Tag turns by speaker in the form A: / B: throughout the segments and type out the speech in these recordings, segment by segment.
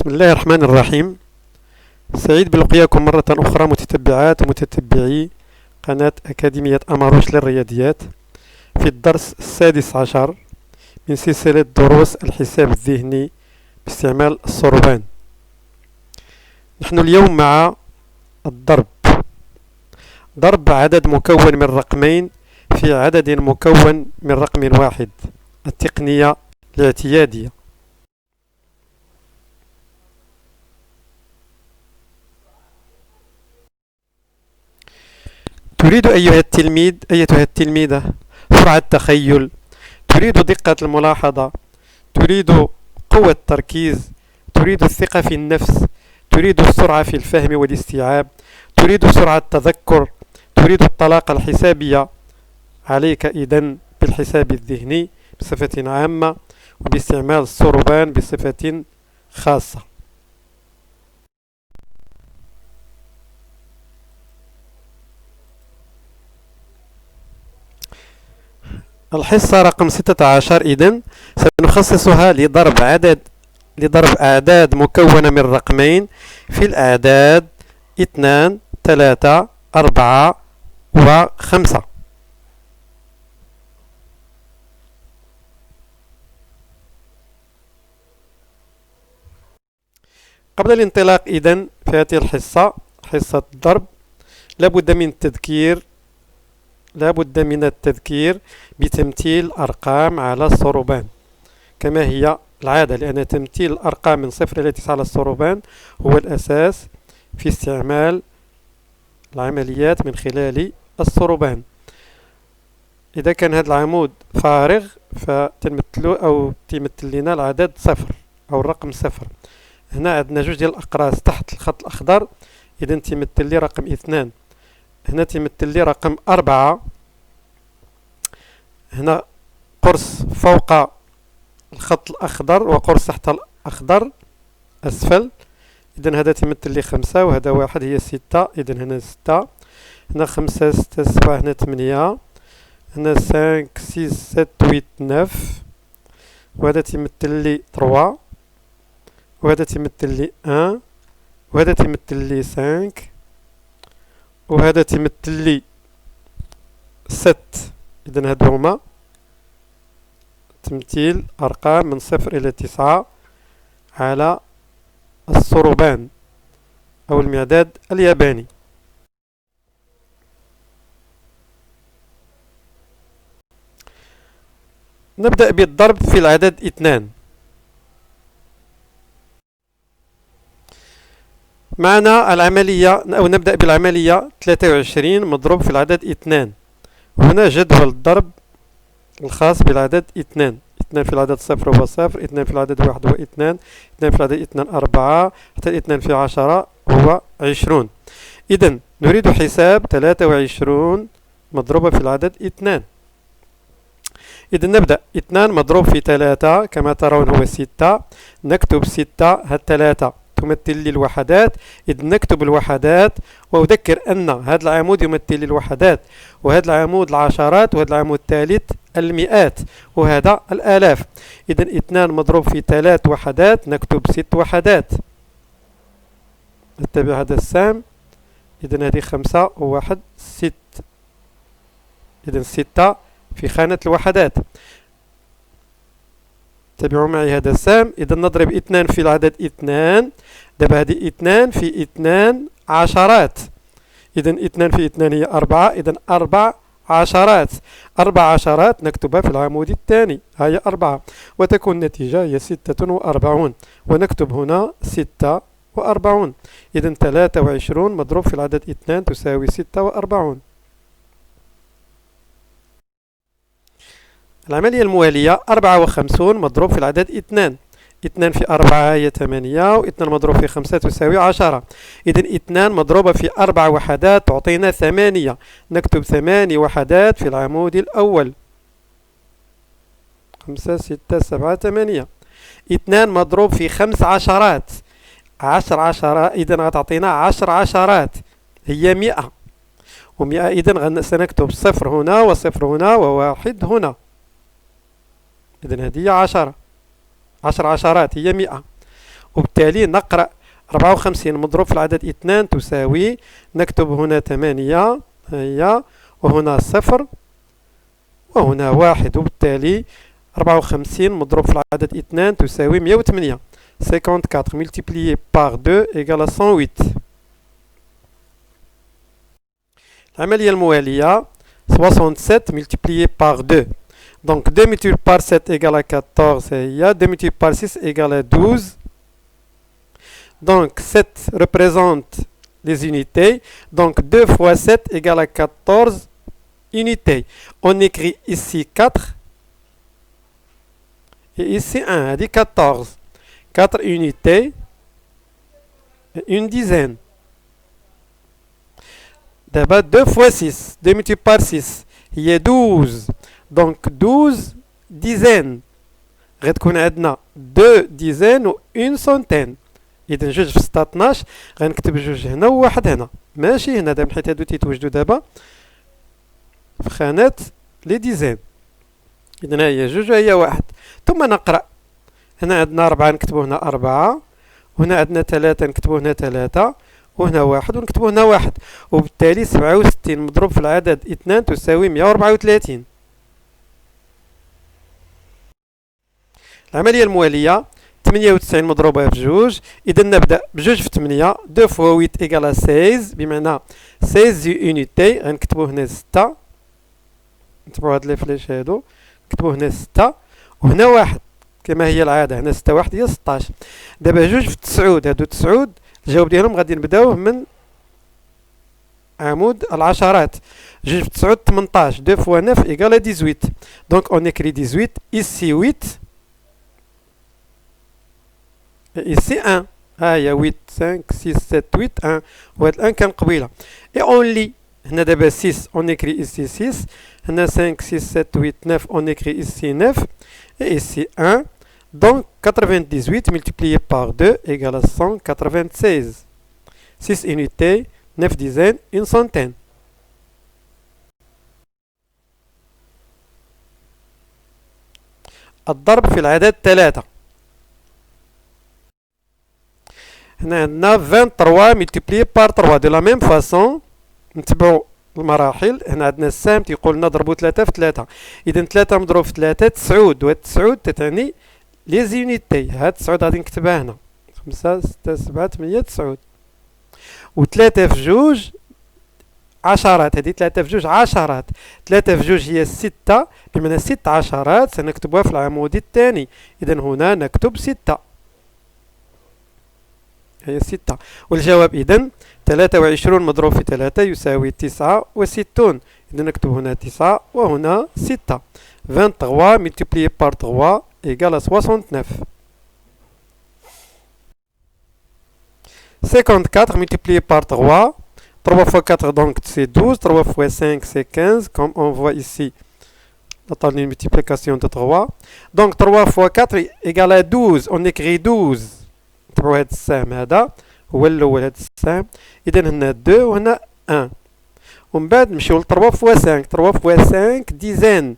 A: بسم الله الرحمن الرحيم. سعيد بلقياكم مرة أخرى متتبعات ومتتبعي قناة أكاديمية أماروش للرياضيات في الدرس السادس عشر من سلسلة دروس الحساب الذهني باستعمال الصروبان. نحن اليوم مع الضرب. ضرب عدد مكون من رقمين في عدد مكون من رقم واحد، التقنية الاعتيادية. تريد أيتها التلميذة سرعة التخيل، تريد دقة الملاحظة، تريد قوة التركيز، تريد الثقة في النفس، تريد السرعة في الفهم والاستيعاب، تريد سرعة التذكر، تريد الطلاقة الحسابية. عليك إذن بالحساب الذهني بصفة عامة وباستعمال الصروبان بصفة خاصة. الحصة رقم 16 إذن سنخصصها لضرب أعداد مكونة من رقمين في الأعداد 2 3 4 و5. قبل الانطلاق إذن في هذه الحصة، حصة الضرب، لابد من التذكير بتمثيل الأرقام على الصروبان كما هي العادة، لأن تمثيل الأرقام من 0 إلى 9 على الصروبان هو الأساس في استعمال العمليات من خلال الصروبان. إذا كان هذا العمود فارغ تمثل لنا العدد 0 أو الرقم 0. هنا عندنا جوج ديال الأقراص تحت الخط الأخضر، إذا تمثل لي رقم 2. هنا تمثل لي رقم 4. هنا قرص فوق الخط الأخضر وقرص تحت الأخضر أسفل، إذن هذا تمثل لي 5 وهذا 1 هي 6، إذن هنا 6. هنا 5 6 7 هنا 8. هنا 5 6 7 8 9 وهذا تمثل لي 3 وهذا تمثل لي 1 وهذا تمثل لي 5 وهذا تمثل لي 6. إذن هادو هما تمثيل أرقام من 0 إلى 9 على الصروبان أو المعداد الياباني. نبدأ بالضرب في العدد 2. معنا العملية أو نبدأ بالعملية 23 مضروب في العدد 2. هنا جدول الضرب الخاص بالعدد 2. 2 في العدد 0 هو 0، 2 في العدد 1 هو 2، 2 في العدد 2 4، حتى 2 في 10 هو 20. إذن نريد حساب 23 مضروبة في العدد 2. إذن نبدأ 2 مضروب في 3 كما ترون هو 6. نكتب 6، هاد 3 تمثل لي الوحدات، إذ نكتب الوحدات. وأذكر أن هذا العمود يمثل لي الوحدات، وهذا العمود العشرات، وهذا العمود الثالث المئات، وهذا الآلاف. إذن 2 مضروب في 3 وحدات نكتب 6 وحدات. نتبع هذا السهم، إذن هذه 5 و1 6. إذن 6 في خانة الوحدات. تابعوا معي هذا السهم. إذا نضرب 2 في العدد 2. دابا هذه 2 في 2 عشرات، إذا 2 في 2 هي 4، إذا 4 عشرات. 4 عشرات نكتبها في العمود الثاني، هي 4، وتكون النتيجة هي 46. ونكتب هنا 46. إذا 23 مضروب في العدد 2 تساوي 46. العملية الموالية 54 مضروب في العدد 2. 2 في 4 هي 8، و2 مضروب في 5 تساوي 10. إذن 2 مضروبة في 4 وحدات تعطينا 8. نكتب 8 وحدات في العمود الأول. 5 6 7 8. 2 مضروب في 5 عشرات، 10 عشرات، إذن غتعطينا 10 عشرات هي 100. و100 إذن سنكتب 0 هنا و0 هنا و1 هنا. إذن هذه 10 عشرات هي 100. وبالتالي نقرأ 54 مضروب في العدد 2 تساوي، نكتب هنا 8 هي، وهنا 0 وهنا 1، وبالتالي 54 مضروب في العدد 2 تساوي 108. 54 multiplié par 2 égale à 108. العملية الموالية 67 multiplié par 2. Donc 2 multiplié par 7 égale à 14 هي، 2 multiplié par 6 égale à 12. Donc 7 représente les unités. Donc 2 fois 7 égale à 14 unités. On écrit ici 4 et ici 1. Elle dit 14. 4 unités et une dizaine. D'abord 2 fois 6. 2 multiplié par 6. Il y a 12. Donc 12 dizaines. غتكون عندنا 2 dizaines و 1 centaine. إذا جوج في 12 غنكتب جوج هنا وواحد هنا، ماشي هنا دابا حيت هادو تيتوجدو دابا في خانة لي ديزين. إذا هي جوج وهي واحد. ثم نقرأ هنا عندنا 4 نكتبو هنا 4، وهنا عندنا 3 نكتبو هنا 3، وهنا 1 ونكتبو هنا 1، وبالتالي 67 مضروب في العدد 2 تساوي 134. العملية الموالية 98 مضروبة في جوج. إذا نبدأ بجوج في 8، 2 فوا 8 إيكال 16، بمعنى 16 يونيتي. غنكتبو هنا 6، نتبعو هاد لي فليش هادو، نكتبو هنا 6 وهنا 1 كما هي العادة. هنا 6 1 هي 16. دابا جوج في 9، هادو 9 الجواب ديالهم غادي نبداوه من عمود العشرات. جوج في 9 18، 2 فوا 9 إيكال 18. دونك اون écrit 18 ici 8 ici 1. ها هي 8 5 6 7 8 1، وهاد الان كان قبيله. اي اون لي هنا دابا 6 اون écrit ici 6، هنا 5 6 7 8 9 اون écrit ici 9 et ici 1. Donc 98 multiplié par 2 égale 196. 6 unités, 9 dizaines, une centaine. الضرب في العدد 3. هنا عندنا 23 multiplié par 3. de la même façon نتبعو المراحل. هنا عندنا السام تيقول لنا ضربوا 3 في 3. إذا 3 مضروب في 3 9، وهاد 9 تتعني لي زيونيتي. هاد 9 غادي نكتبها هنا 5 6 7 8 9. و3 في جوج عشرات، هذه 3 في جوج عشرات. 3 في جوج هي 6، بمعنى 6 عشرات سنكتبها في العمود الثاني. إذا هنا نكتب 6، هي 6. والجواب إذن 23 مضروب في 3 يساوي 69. إذا نكتب هنا 9 وهنا 6. 23 multiplié par 3 égale à 69. 54 multiplié par 3. 3 fois 4 donc c'est 12. 3 fois 5 c'est 15. Comme on voit ici la table de multiplication de 3. Donc 3 fois 4 égale à 12. On écrit 12. نتبعو هاد السهم هذا هو الأول، هاد السهم. إذا هنا 2 وهنا 1. ومن بعد نمشيو ل 3 فوا 5. 3 فوا 5 ديزان.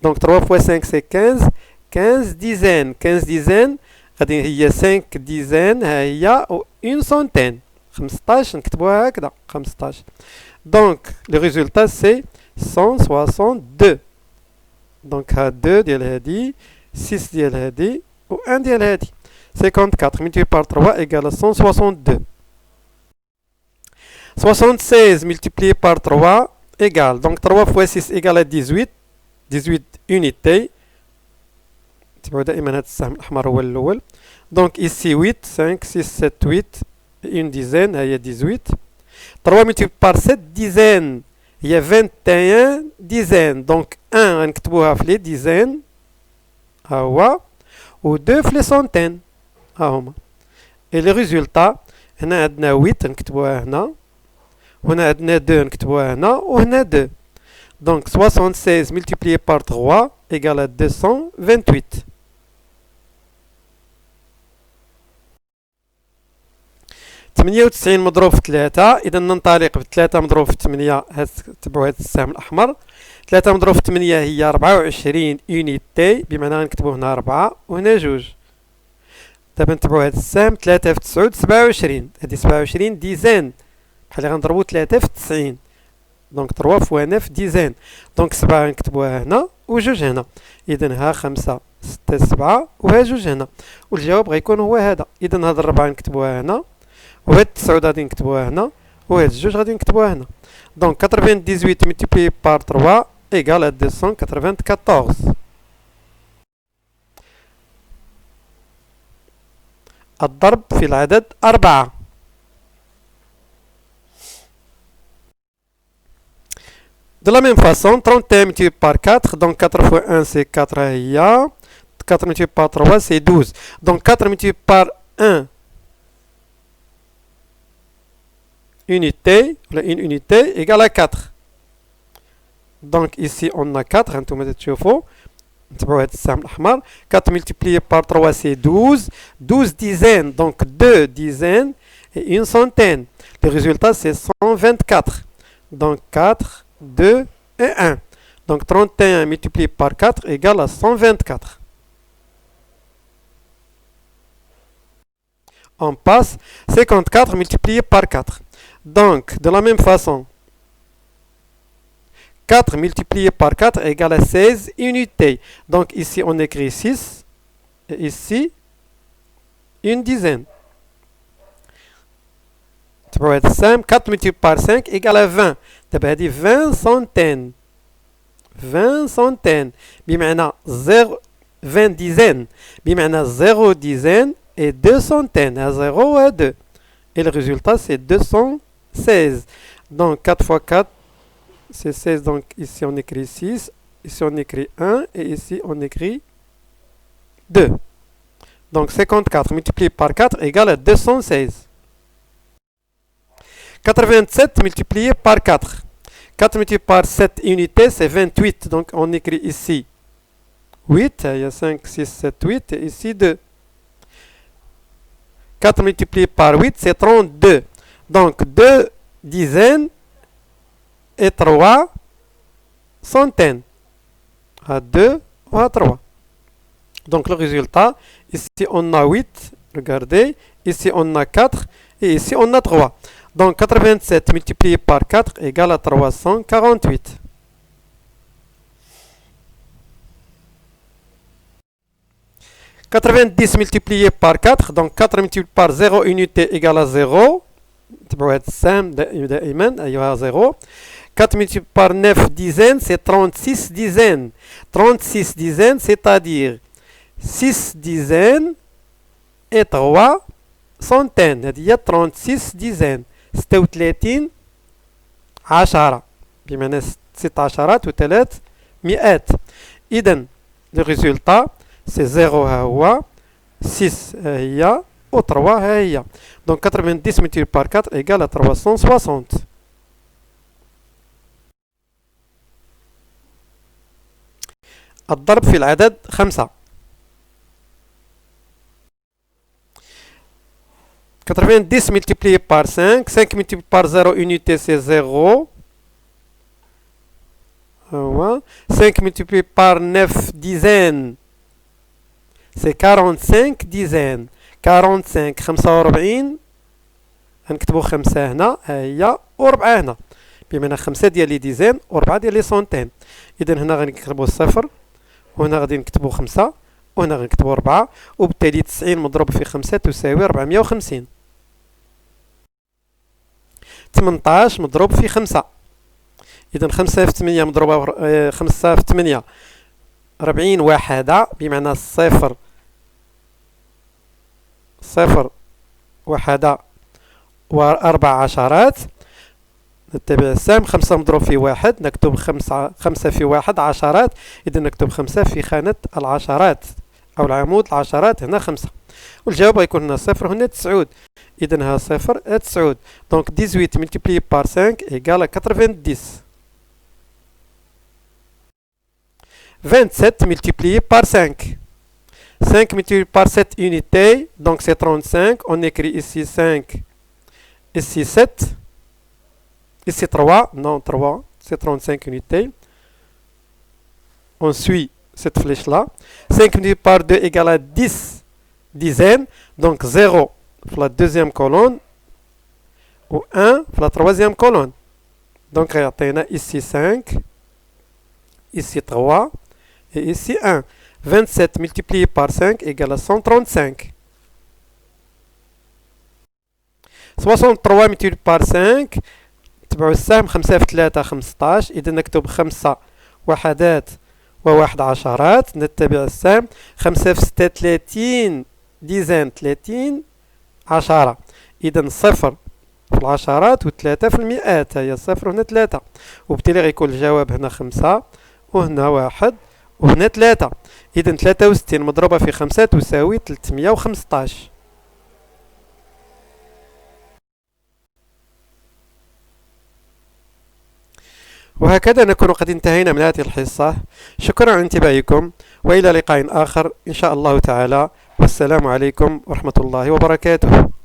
A: دونك 3 فوا 5 سي 15. 15 ديزان. 15 ديزان غادي هي 5 ديزان ها هي و اون سونتين. 15 نكتبوها هكذا 15. دونك لو ريزولتا سي 162. دونك ها 2 ديال هادي، 6 ديال هادي و 1 ديال هادي. 54 multiplié par 3 égale 162. 76 multiplié par 3 égale, donc 3 fois 6 égale à 18. 18 unités. تبعو دائما هذا السهم الأحمر هو الأول. Donc ici 8 5 6 7 8 une dizaine هي 18. 3 multiplié par 7 dizaines هي 21 dizaines. Donc 1 غنكتبوها في لي ديزين ها هو، و 2 في لي سونتين ها هما. اي لي ريزولتا هنا عندنا 8 نكتبوها هنا، وهنا عندنا 2 نكتبوها هنا، وهنا 2. دونك 76 multiplié par 3 égale à 228. تمنية وتسعين مضروب في 3. إذا ننطلق ب 3 مضروب في 8. تبعوا هذا السهم الأحمر. 3 مضروب في 8 هي 24 يونيتي، بمعنى نكتبو هنا 4 وهنا 2. دابا نتبعو هاد السهم 3 في 9 27 هادي 27 ديزان بحال اللي غنضربو 3 في 90 دونك 3 فوا 9 ديزان دونك 7 غنكتبوها هنا وجوج هنا إذن ها 5 6 7 وها جوج هنا والجواب غيكون هو هذا إذن هاد 4 نكتبوها هنا وهاد 9 غادي نكتبوها هنا وهاد الجوج غادي نكتبوها هنا دونك 98 multiplié par 3 égale à 294 الضرب في العدد 4 De la même façon, 31 multiplié par 4, donc 4 fois 1 c'est 4 هي 4 multiplié par 3 c'est 12 donc 4 multiplié par 1 unité, une unité égale à 4 donc ici on a 4 هانتوما تشوفوا نتبعوا هذا السهم الأحمر 4 multiplié par 3 c'est 12 12 dizaines donc 2 dizaines et une centaine le résultat c'est 124 donc 4 2 et 1 donc 31 multiplié par 4 égale à 124 on passe 54 multiplié par 4 donc de la même façon 4 multiplié par 4 égale à 16 unités donc ici on écrit 6 et ici une dizaine 4 multiplié par 5 égale à 20 دابا هذه 20 centaines 20 centaines بمعنى 20 dizaines بمعنى 0 dizaines et 2 centaines à 0 à 2 et le résultat c'est 216 donc 4 fois 4 c'est 16 donc ici on écrit 6 ici on écrit 1 et ici on écrit 2 donc 54 multiplié par 4 égale à 216 87 multiplié par 4. 4 multiplié par 7 unités, c'est 28. Donc on écrit ici 8. Il y a 5, 6, 7, 8. Et ici 2. 4 multiplié par 8, c'est 32. Donc 2 dizaines et 3 centaines. À 2 ou à 3. Donc le résultat, ici on a 8. Regardez. Ici on a 4. Et ici on a 3. Donc 87 multiplié par 4 égale à 348. « 90 multiplié par 4, donc 4 multiplié par 0 unité égale à 0. 0. 4 multiplié par 9 dizaines, c'est 36 dizaines. 36 dizaines, c'est-à-dire 6 dizaines et 3 centaines. Il y a 36 dizaines. 36 10 بمعنى 6 عشرات و3 مئات إذن le résultat c'est 0 ها هو 6 ها هي و 3 ها هي donc 90 multiplié par 4 égale à 360 الضرب في العدد 5 90 multiplié par 5, 5 multiplié par 0 unité c'est 0. 5 multiplié par 9 dizaines c'est 45 dizaines. 45 45 غنكتبو 5 هنا ها هي و4 هنا بمعنى 5 ديال لي ديزين و4 ديال لي سونتين إذن هنا غنكتبو الصفر وهنا غادي نكتبو 5 وهنا غنكتبو 4 وبالتالي 90 مضروب في 5 تساوي 450 18 مضروب في 5 إذا 5 في 8 مضروبة 5 في 8 40 واحدة بمعنى صفر واحدة وأربع عشرات نتبع السهم 5 مضروب في 1 نكتب 5 في 1 عشرات إذا نكتب 5 في خانة العشرات أو العمود العشرات هنا 5 والجواب غيكون هنا 0 هنا 9 إذا ها 0 9 دونك 18 multiplié par 5 égale à 90 27 multiplié par 5 5 multiplié par 7 unités donc c'est 35 on écrit ici 5 ici 7 ici 3 non 3 c'est 35 unités on suit cette flèche là 5 multiplié par 2 égale à 10 dizaine. Donc 0 في la deuxième colonne و 1 في la troisième colonne. Donc غيعطينا ici 5, ici 3 et ici 1. 27 multiplié par 5 égale à 135. 63 multiplié par 5 تبعوا السهم 5 في 3 15. إذا نكتب 5 وحدات وواحد عشرات. نتبع السهم 5 في 6 30 ديزان 30 10. إذا صفر في العشرات وثلاثة في المئات. هي صفر وهنا 3 وبالتالي غيكون الجواب هنا 5 وهنا 1 وهنا 3. إذا 63 مضروبة في 5 تساوي 315. وهكذا نكون قد انتهينا من هذه الحصة. شكرا على انتباهكم وإلى لقاء آخر إن شاء الله تعالى، والسلام عليكم ورحمة الله وبركاته.